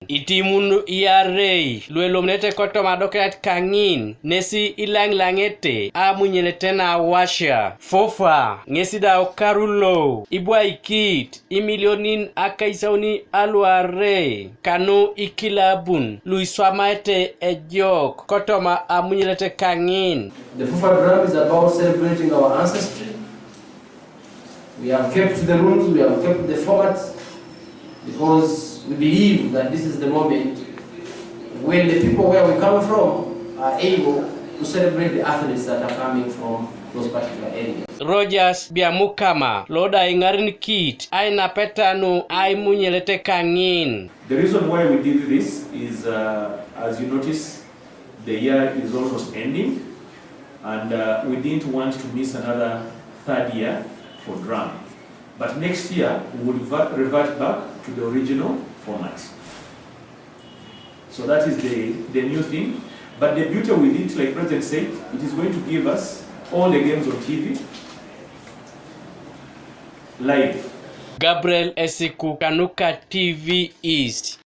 Itimun iarei luelo mnete koto madoket kangin nesi ilang langete amunyelete na washa fofa ngesida okarulo ibwa ikit imilionin akaisauni aluare kanu ikilabun luiswamaete ejok kotoma amunyelete kangin. The fofa drum is about celebrating our ancestry. We have kept the rules, we have kept the formats, because we believe that this is the moment when the people where we come from are able to celebrate the athletes that are coming from those particular areas. Rogers Biamukama, Loda Ingarin Kit, Aina Petanu, Ai Munyelete Kangin. The reason why we did this is, as you notice, the year is almost ending, and we didn't want to miss another third year for drum. But next year, we will revert back to the original format. So that is the new thing. But the beauty with it, like President said, it is going to give us all the games on TV live. Gabriel Esiku, Kanuka TV East.